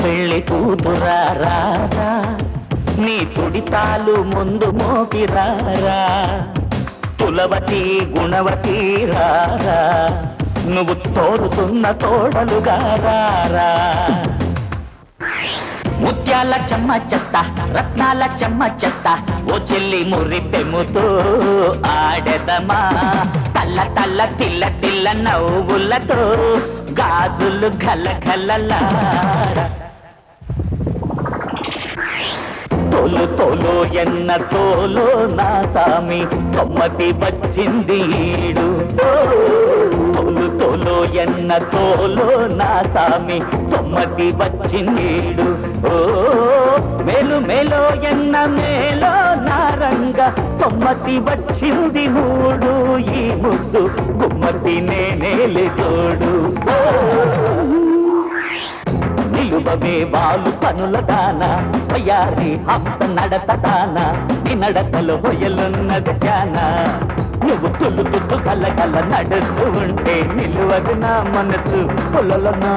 పెళ్లి కూతురారా నీ తుడితాలు ముందు మోగిరారా తులవతి గుణవతి రారా నువ్వు తోరుతున్న తోడలుగా రారా ముత్యాల చెమ్మ చెత్త రత్నాల చెమ్మ చెత్త ఓ చెల్లి మురి పెముతో ఆడెదమా తల్ల తల్ల తిల్ల తిల్ల నవ్వులతో గాజులు గల గలలాడ తోలు తోలు ఎన్న తోలో నా సామి తొమ్మతి వచ్చింది ఈడు తోలు తోలు ఎన్న తోలో నా సామి తొమ్మతి వచ్చిందీడు ఓ మేలు మేలో ఎన్న మేలో నారంగ తొమ్మతి వచ్చింది మూడు ఈ ముద్దు గుమ్మతి నేనేలి చూడు నిలువవే వాలు పనుల దాన వయారి హంస నడత దాన నీ నడతలో హొయలున్నది జాన నువ్వు తుల్లుతూ కళ్ళ నడుస్తూ ఉంటే నిలువదు నా మనసు పొలలనా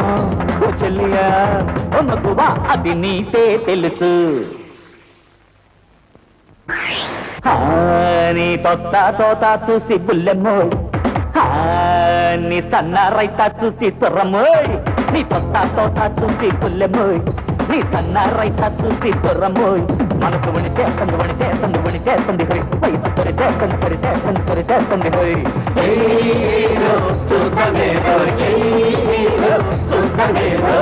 ఓ చెల్లియా ఓ మగువా అది నీతే తెలుసు నీ తొత్త తోత చూసి బుల్లెమ్మోయ్ నీ సన్న రైత చూసి తుర్రమోయ్ నీ తొత్త తోత చూసి బుల్లెమ్మోయ్ నీ సన్న రైత చూసి తుర్రమోయ్ మనసు వణిచేస్తుంది వణిచేస్తుంది వణిచేస్తుంది హోయ్ వయసు పొరిచేస్తుంది పొరిచేస్తుంది పొరిచేస్తుంది హోయ్ చూద్దామేదో చూద్దామేదో